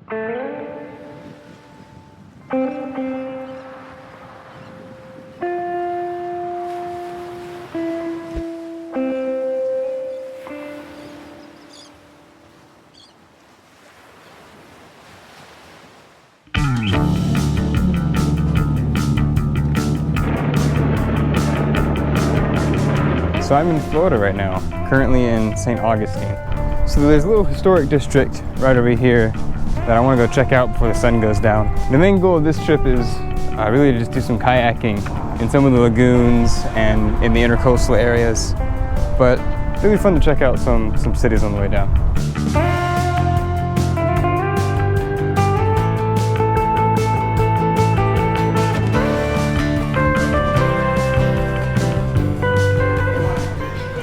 So I'm in Florida right now, currently in St. Augustine. So there's a little historic district right over here that I want to go check out before the sun goes down. The main goal of this trip is really to just do some kayaking in some of the lagoons and in the intercoastal areas. But really fun to check out some cities on the way down.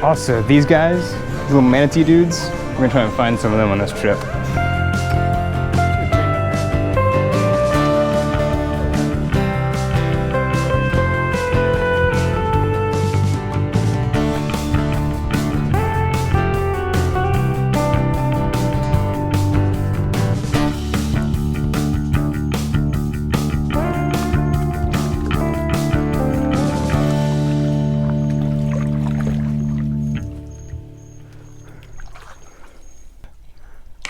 Also, these guys, these little manatee dudes, we're gonna try and find some of them on this trip.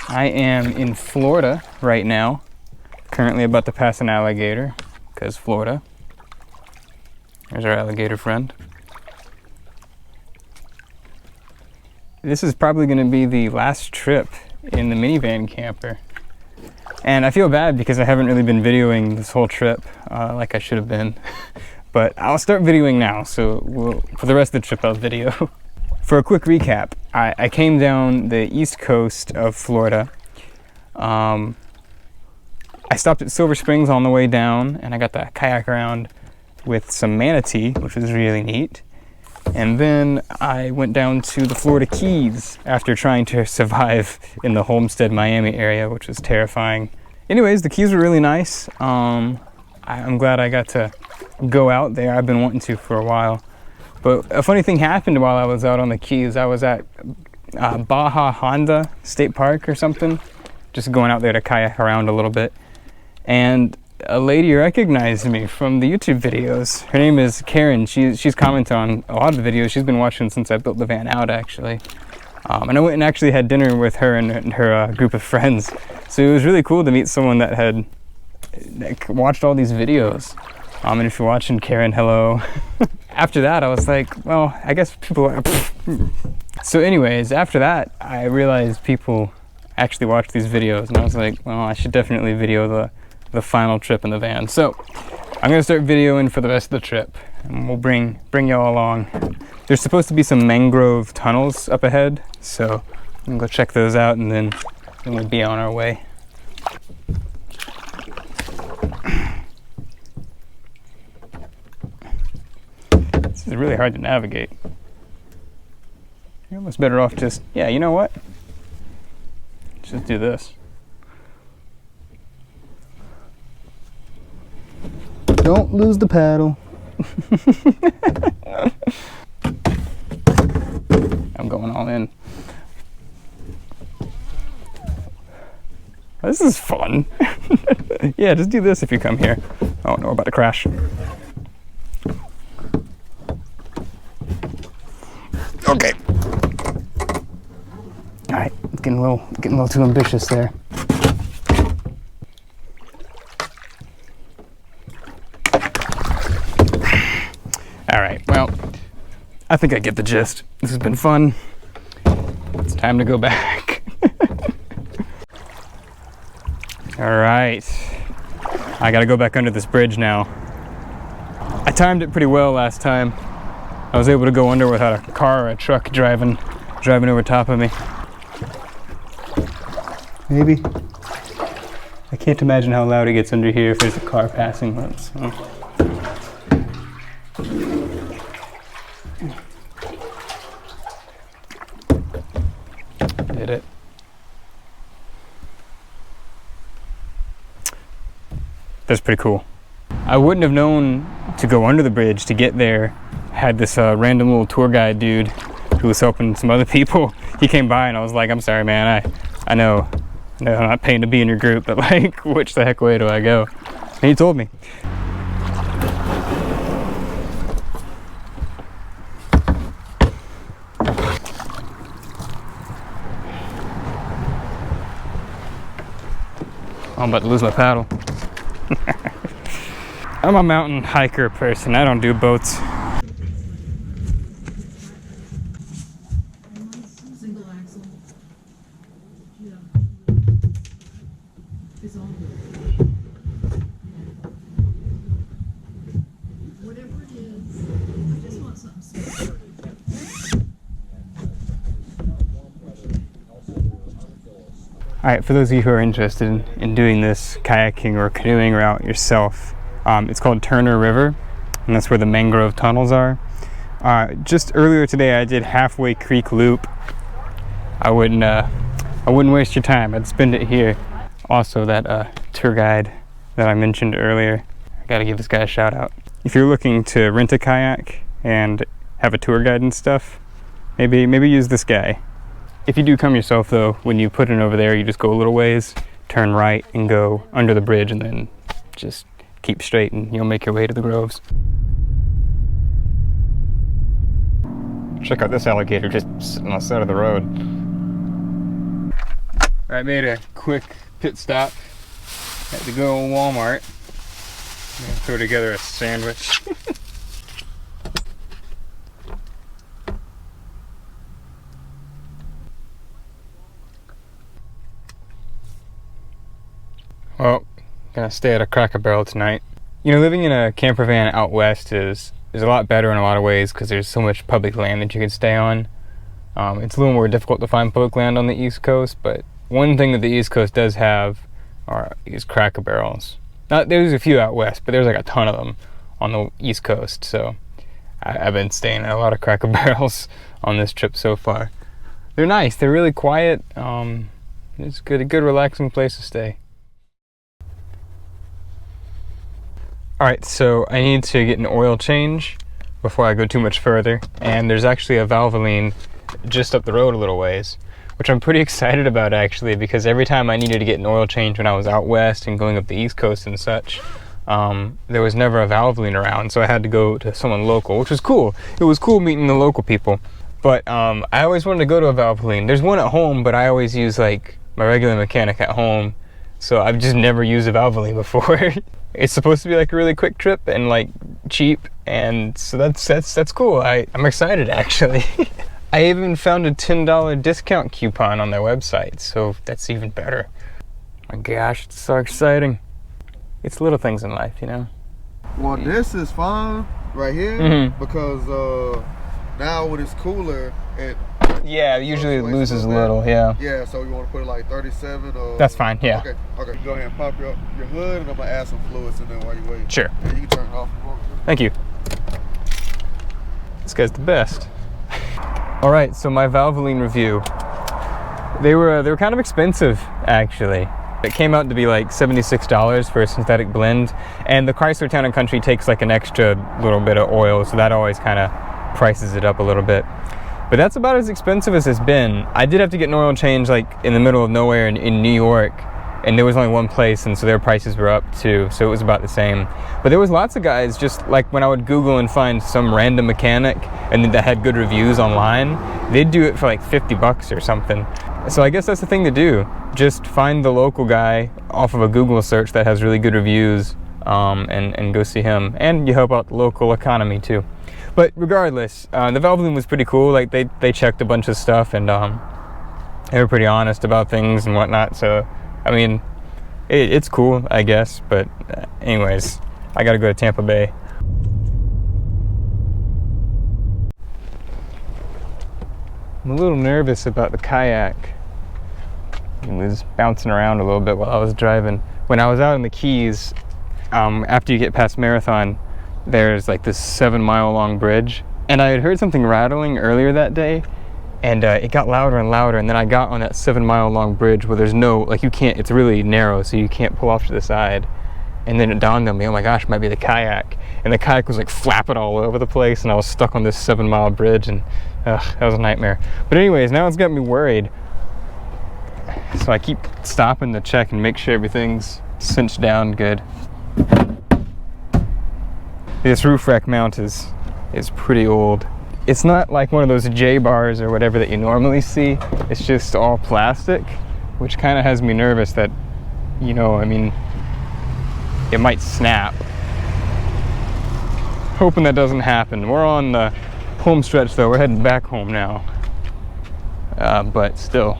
I am in Florida right now, currently about to pass an alligator, because Florida. There's our alligator friend. This is probably going to be the last trip in the minivan camper. And I feel bad because I haven't really been videoing this whole trip like I should have been. But I'll start videoing now, so for the rest of the trip I'll video. For a quick recap, I came down the east coast of Florida. I stopped at Silver Springs on the way down, and I got to kayak around with some manatee, which was really neat. And then I went down to the Florida Keys after trying to survive in the Homestead, Miami area, which was terrifying. Anyways, the Keys were really nice. I'm glad I got to go out there. I've been wanting to for a while. But a funny thing happened while I was out on the Keys. I was at Baja Honda State Park or something, just going out there to kayak around a little bit. And a lady recognized me from the YouTube videos. Her name is Karen. She's commented on a lot of the videos. She's been watching since I built the van out, actually. And I went and actually had dinner with her and her group of friends. So it was really cool to meet someone that had watched all these videos. And if you're watching, Karen, hello. After that, I was like, well, I guess people are... So anyways, after that, I realized people actually watch these videos. And I was like, well, I should definitely video the final trip in the van. So I'm going to start videoing for the rest of the trip. And we'll bring y'all along. There's supposed to be some mangrove tunnels up ahead. So I'm going to go check those out, and then we'll be on our way. This is really hard to navigate. You're almost better off just, yeah, you know what? Just do this. Don't lose the paddle. I'm going all in. This is fun. Yeah, just do this if you come here. Oh no, we're about to crash. Okay. All right, getting a little too ambitious there. All right, well, I think I get the gist. This has been fun. It's time to go back. All right, I gotta go back under this bridge now. I timed it pretty well last time. I was able to go under without a car or a truck driving over top of me. Maybe. I can't imagine how loud it gets under here if there's a car passing. So. Did it. That's pretty cool. I wouldn't have known to go under the bridge to get there. Had this random little tour guide dude who was helping some other people. He came by and I was like, I'm sorry, man, I know No, I'm not paying to be in your group, but like, which the heck way do I go? And he told me. I'm about to lose my paddle. I'm a mountain hiker person. I don't do boats. Single axle. Yeah. It's all good. Whatever it is, I just want something simple. Alright, for those of you who are interested in doing this kayaking or canoeing route yourself, it's called Turner River, and that's where the mangrove tunnels are. Just earlier today I did Halfway Creek Loop. I wouldn't waste your time. I'd spend it here. Also, that tour guide that I mentioned earlier, I gotta give this guy a shout out. If you're looking to rent a kayak and have a tour guide and stuff, maybe use this guy. If you do come yourself though, when you put it over there, you just go a little ways, turn right and go under the bridge, and then just keep straight and you'll make your way to the groves. Check out this alligator just sitting on the side of the road. I made a quick pit stop at the good old Walmart. I'm gonna throw together a sandwich. Well, gonna stay at a Cracker Barrel tonight. You know, living in a camper van out west is a lot better in a lot of ways because there's so much public land that you can stay on. It's a little more difficult to find public land on the East Coast, but one thing that the East Coast does have is Cracker Barrels. There's a few out west, but there's like a ton of them on the East Coast, so I've been staying at a lot of Cracker Barrels on this trip so far. They're nice, they're really quiet. It's a good relaxing place to stay. Alright, so I need to get an oil change before I go too much further, and there's actually a Valvoline just up the road a little ways, which I'm pretty excited about actually, because every time I needed to get an oil change when I was out west and going up the East Coast and such, there was never a Valvoline around, so I had to go to someone local, which was cool. It was cool meeting the local people, but I always wanted to go to a Valvoline. There's one at home, but I always use like my regular mechanic at home, so I've just never used a Valvoline before. It's supposed to be like a really quick trip and like cheap, and so that's cool. I'm excited actually. I even found a $10 discount coupon on their website, so that's even better. My gosh, it's so exciting. It's little things in life, you know. Well, this is fine right here because now when it's cooler, it usually it loses a little. Yeah, so you want to put it like 37 or... That's fine, yeah. Okay. Go ahead and pop your hood, and I'm going to add some fluids in there while you wait. Sure. Yeah, you can turn it off. Thank you. This guy's the best. All right, so my Valvoline review. They were kind of expensive, actually. It came out to be like $76 for a synthetic blend, and the Chrysler Town & Country takes like an extra little bit of oil, so that always kind of prices it up a little bit. But that's about as expensive as it's been. I did have to get an oil change like in the middle of nowhere in New York, and there was only one place, and so their prices were up too, so it was about the same. But there was lots of guys, just like when I would Google and find some random mechanic and that had good reviews online, they'd do it for like 50 bucks or something. So I guess that's the thing to do. Just find the local guy off of a Google search that has really good reviews, and go see him. And you help out the local economy too. But regardless, the Valvoline was pretty cool. Like they checked a bunch of stuff, and they were pretty honest about things and whatnot. So I mean, it's cool, I guess. But anyways, I gotta go to Tampa Bay. I'm a little nervous about the kayak. It was bouncing around a little bit while I was driving. When I was out in the Keys, after you get past Marathon, there's like this 7-mile long bridge, and I had heard something rattling earlier that day, and it got louder and louder, and then I got on that 7-mile long bridge where there's no, like, you can't, it's really narrow, so you can't pull off to the side. And then it dawned on me, oh my gosh, it might be the kayak. And the kayak was like flapping all over the place, and I was stuck on this 7-mile bridge, and that was a nightmare. But anyways, now it's got me worried. So I keep stopping to check and make sure everything's cinched down good. This roof rack mount is pretty old. It's not like one of those J bars or whatever that you normally see. It's just all plastic, which kind of has me nervous that, you know, I mean, it might snap. Hoping that doesn't happen. We're on the home stretch though. We're heading back home now. But still.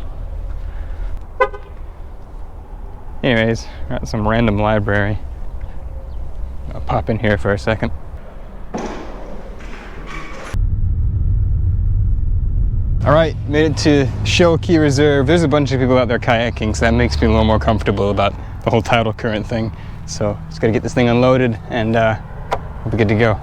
Anyways, we're at some random library. I'll pop in here for a second. All right, made it to Shell Key Reserve. There's a bunch of people out there kayaking, so that makes me a little more comfortable about the whole tidal current thing. So just gotta get this thing unloaded and we'll be good to go.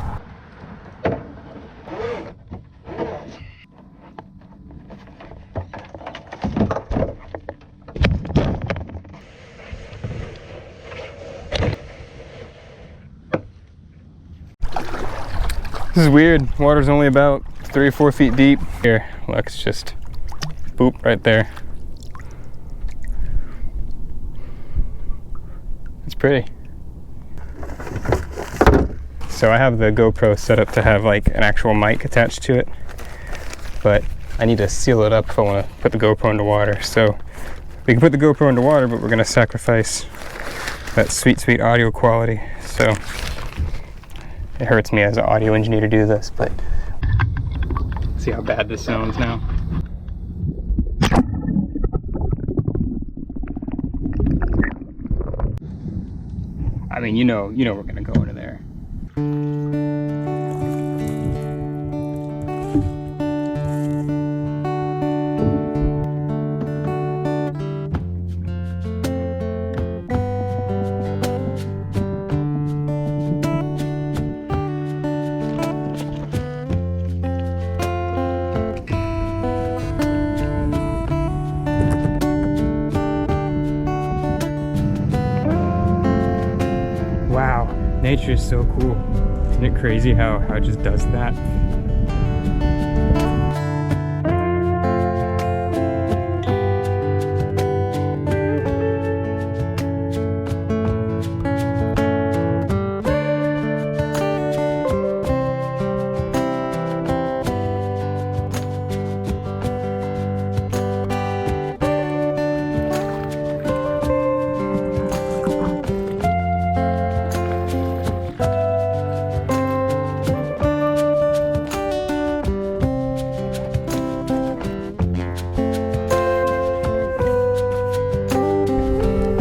This is weird. Water's only about 3 or 4 feet deep. Here, look, it's just boop right there. It's pretty. So I have the GoPro set up to have like an actual mic attached to it, but I need to seal it up if I want to put the GoPro into water. So we can put the GoPro into water, but we're going to sacrifice that sweet, sweet audio quality. So it hurts me as an audio engineer to do this, but see how bad this sounds now. I mean, you know we're gonna go into there. Wow, nature is so cool. Isn't it crazy how it just does that?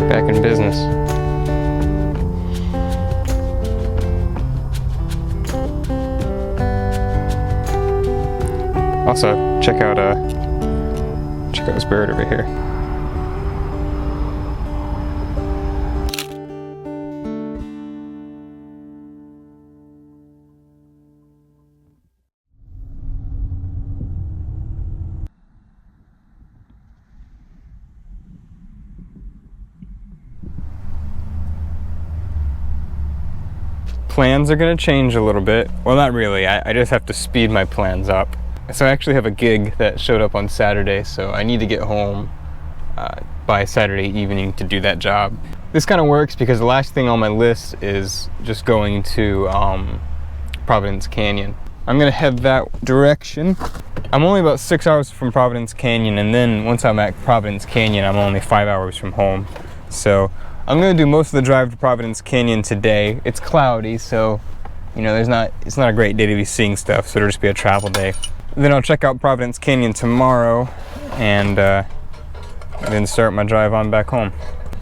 Back in business. Also, check out this bird over here. Plans are gonna change a little bit. Well, not really. I just have to speed my plans up. So I actually have a gig that showed up on Saturday, so I need to get home by Saturday evening to do that job. This kind of works because the last thing on my list is just going to Providence Canyon. I'm gonna head that direction. I'm only about 6 hours from Providence Canyon, and then once I'm at Providence Canyon, I'm only 5 hours from home. So I'm gonna do most of the drive to Providence Canyon today. It's cloudy, so you know it's not a great day to be seeing stuff, so it'll just be a travel day. Then I'll check out Providence Canyon tomorrow and then start my drive on back home.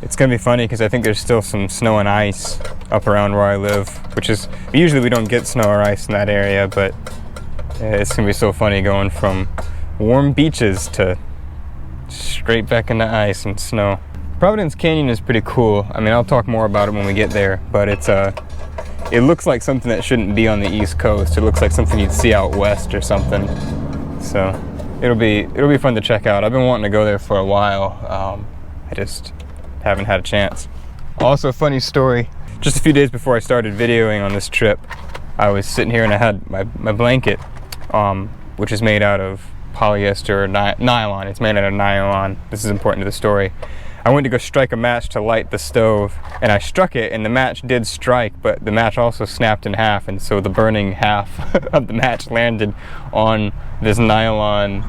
It's gonna be funny because I think there's still some snow and ice up around where I live, which is, usually we don't get snow or ice in that area, but it's gonna be so funny going from warm beaches to straight back into ice and snow. Providence Canyon is pretty cool. I mean, I'll talk more about it when we get there, but it looks like something that shouldn't be on the East Coast. It looks like something you'd see out west or something. So it'll be fun to check out. I've been wanting to go there for a while. I just haven't had a chance. Also, funny story, just a few days before I started videoing on this trip, I was sitting here and I had my blanket, which is made out of polyester or nylon. It's made out of nylon. This is important to the story. I went to go strike a match to light the stove, and I struck it, and the match did strike, but the match also snapped in half, and so the burning half of the match landed on this nylon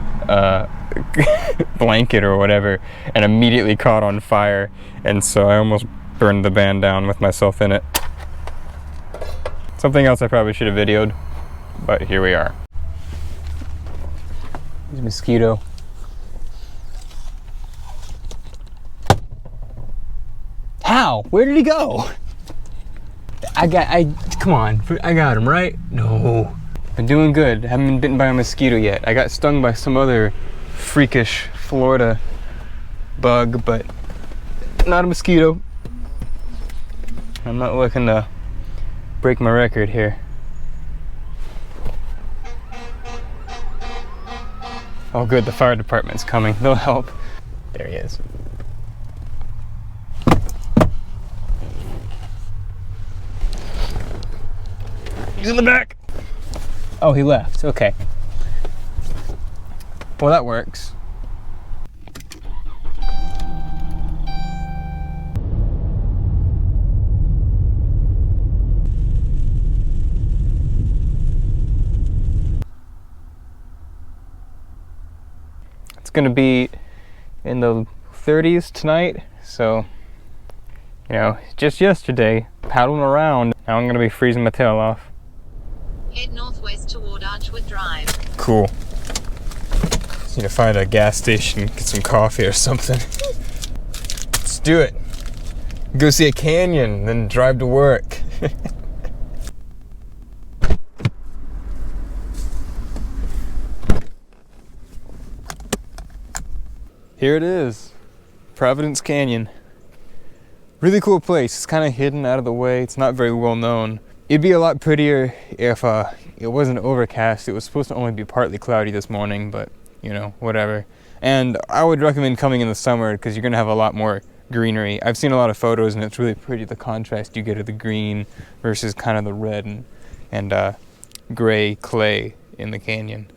blanket or whatever, and immediately caught on fire, and so I almost burned the van down with myself in it. Something else I probably should have videoed, but here we are. There's a mosquito. How? Where did he go? Come on, I got him, right? No. Been doing good. Haven't been bitten by a mosquito yet. I got stung by some other freakish Florida bug, but not a mosquito. I'm not looking to break my record here. Oh good, the fire department's coming. They'll help. There he is. He's in the back. Oh, he left. Okay. Well, that works. It's gonna be in the 30s tonight, so you know, just yesterday, paddling around. Now I'm gonna be freezing my tail off. Head northwest toward Archwood Drive. Cool. Just need to find a gas station, get some coffee or something. Let's do it. Go see a canyon, then drive to work. Here it is, Providence Canyon. Really cool place. It's kind of hidden out of the way. It's not very well known. It'd be a lot prettier if it wasn't overcast. It was supposed to only be partly cloudy this morning, but you know, whatever. And I would recommend coming in the summer because you're gonna have a lot more greenery. I've seen a lot of photos and it's really pretty, the contrast you get of the green versus kind of the red and gray clay in the canyon.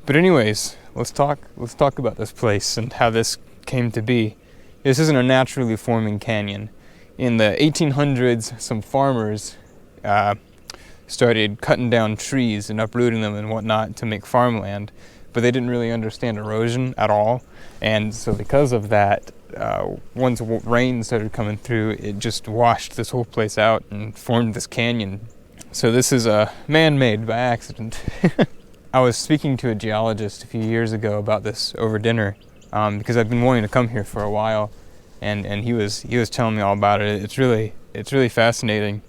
But anyways, let's talk about this place and how this came to be. This isn't a naturally forming canyon. In the 1800s, some farmers started cutting down trees and uprooting them and whatnot to make farmland, but they didn't really understand erosion at all. And so because of that, once rain started coming through, it just washed this whole place out and formed this canyon. So this is man-made by accident. I was speaking to a geologist a few years ago about this over dinner because I've been wanting to come here for a while, and he was telling me all about it. It's really fascinating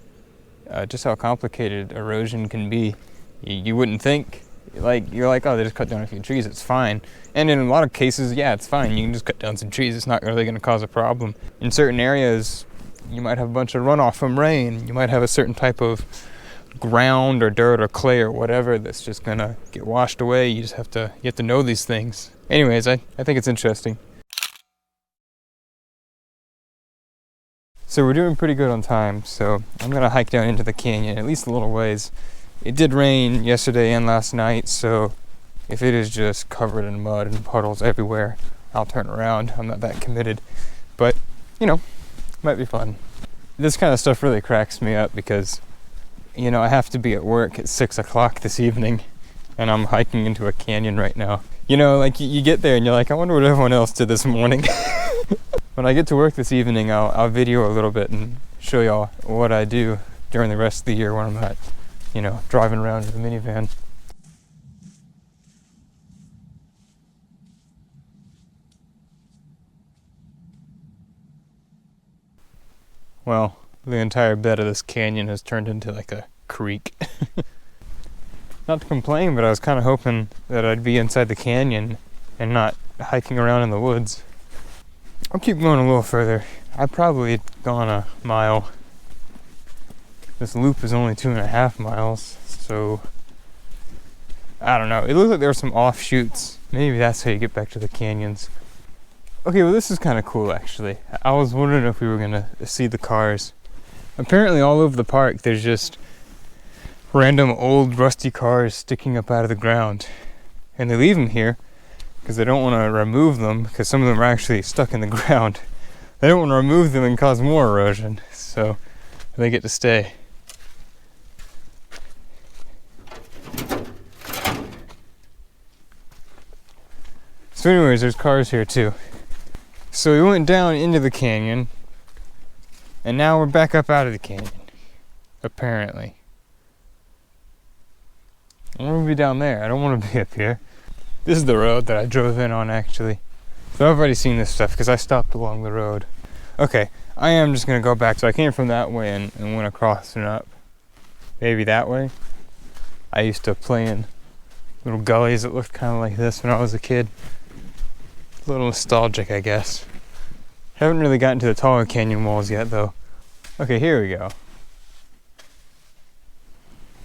just how complicated erosion can be. You wouldn't think, you're like, oh, they just cut down a few trees, it's fine. And in a lot of cases, yeah, it's fine. You can just cut down some trees. It's not really going to cause a problem. In certain areas, you might have a bunch of runoff from rain. You might have a certain type of ground or dirt or clay or whatever that's just gonna get washed away. You have to know these things. Anyways, I think it's interesting. So we're doing pretty good on time, so I'm gonna hike down into the canyon, at least a little ways. It did rain yesterday and last night, so if it is just covered in mud and puddles everywhere, I'll turn around. I'm not that committed, but you know, might be fun. This kind of stuff really cracks me up because you know, I have to be at work at 6 o'clock this evening, and I'm hiking into a canyon right now. You know, like you get there and you're like, I wonder what everyone else did this morning. When I get to work this evening, I'll video a little bit and show y'all what I do during the rest of the year when I'm not, you know, driving around in the minivan. Well, the entire bed of this canyon has turned into like a creek. Not to complain, but I was kind of hoping that I'd be inside the canyon and not hiking around in the woods. I'll keep going a little further. I've probably gone a mile. This loop is only 2.5 miles, so I don't know. It looks like there are some offshoots. Maybe that's how you get back to the canyons. Okay, well this is kind of cool actually. I was wondering if we were gonna see the cars. Apparently all over the park there's just random old rusty cars sticking up out of the ground. And they leave them here because they don't want to remove them, because some of them are actually stuck in the ground. They don't want to remove them and cause more erosion, so they get to stay. So anyways, there's cars here too. So we went down into the canyon, and now we're back up out of the canyon, apparently. I want to be down there. I don't want to be up here. This is the road that I drove in on, actually. So I've already seen this stuff because I stopped along the road. Okay, I am just going to go back. So I came from that way and went across and up. Maybe that way. I used to play in little gullies that looked kind of like this when I was a kid. A little nostalgic, I guess. Haven't really gotten to the taller canyon walls yet, though. Okay, here we go.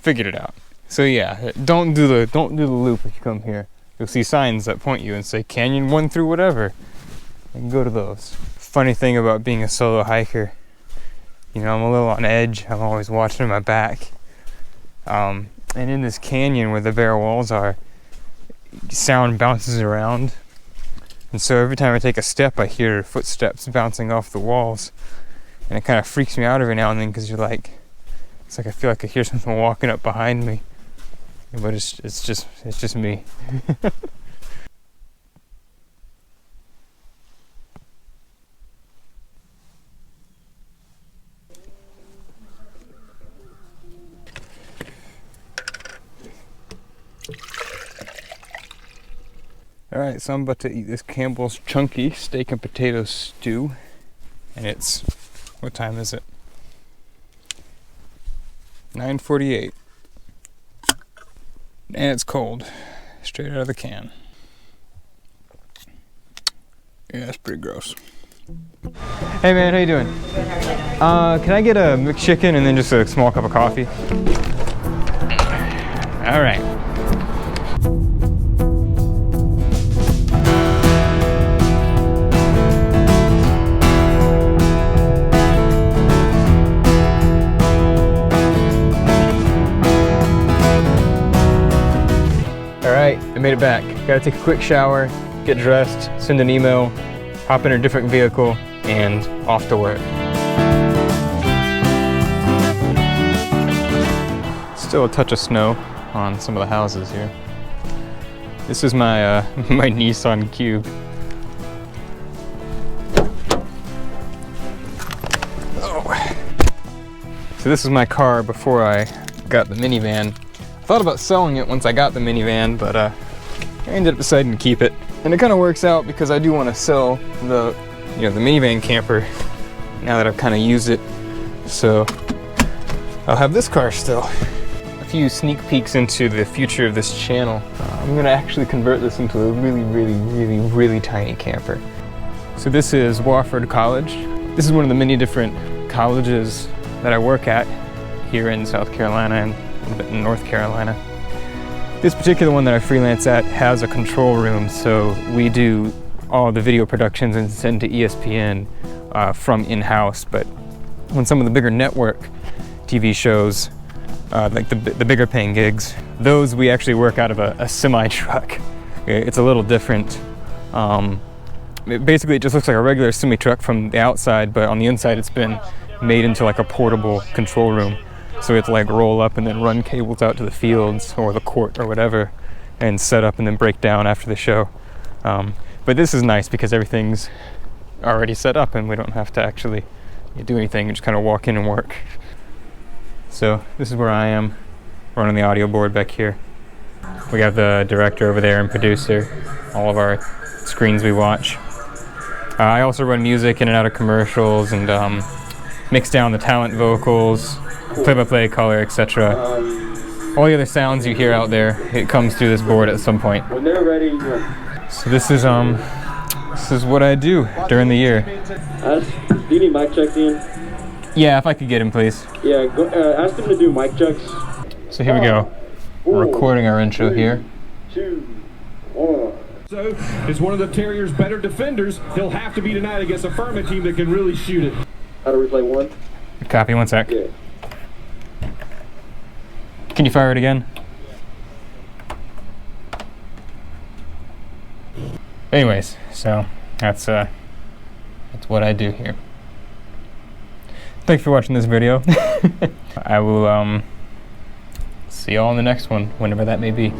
Figured it out. So yeah, don't do the loop if you come here. You'll see signs that point you and say Canyon 1 through whatever. And go to those. Funny thing about being a solo hiker, you know, I'm a little on edge. I'm always watching my back. And in this canyon where the bare walls are, sound bounces around. And so every time I take a step, I hear footsteps bouncing off the walls. And it kind of freaks me out every now and then because it's like I feel like I hear something walking up behind me. But it's just me. Alright, so I'm about to eat this Campbell's Chunky steak and potato stew. And it's, what time is it? 9:48. And it's cold. Straight out of the can. Yeah, that's pretty gross. Hey man, how you doing? Can I get a McChicken and then just a small cup of coffee? Alright. Alright, I made it back. Gotta take a quick shower, get dressed, send an email, hop in a different vehicle, and off to work. Still a touch of snow on some of the houses here. This is my my Nissan Cube. Oh. So this is my car before I got the minivan. I thought about selling it once I got the minivan, but I ended up deciding to keep it. And it kind of works out because I do want to sell the minivan camper now that I've kind of used it. So I'll have this car still. A few sneak peeks into the future of this channel. I'm gonna actually convert this into a really tiny camper. So this is Wofford College. This is one of the many different colleges that I work at here in South Carolina and a little bit in North Carolina. This particular one that I freelance at has a control room, so we do all the video productions and send to ESPN from in-house. But on some of the bigger network TV shows, like the bigger paying gigs, those we actually work out of a semi-truck. It's a little different. Basically, it just looks like a regular semi-truck from the outside, but on the inside it's been made into like a portable control room. So we have to like roll up and then run cables out to the fields or the court or whatever and set up and then break down after the show. But this is nice because everything's already set up and we don't have to actually do anything. You just kind of walk in and work. So this is where I am, running the audio board back here. We have the director over there and producer, all of our screens we watch. I also run music in and out of commercials and mix down the talent vocals, play-by-play, color, etc. All the other sounds you hear out there, it comes through this board at some point. When they're ready, So this is what I do during the year. do you need mic checks, Ian? Yeah, if I could get him, please. Yeah, go, ask them to do mic checks. So here we go. We're recording our intro here. 2, 1. So, is one of the Terriers' better defenders. He'll have to be tonight against a Furman team that can really shoot it. How do we play 1? Copy, 1 sec. Yeah. Can you fire it again? Anyways, so that's what I do here. Thanks for watching this video. I will see you all in the next one, whenever that may be.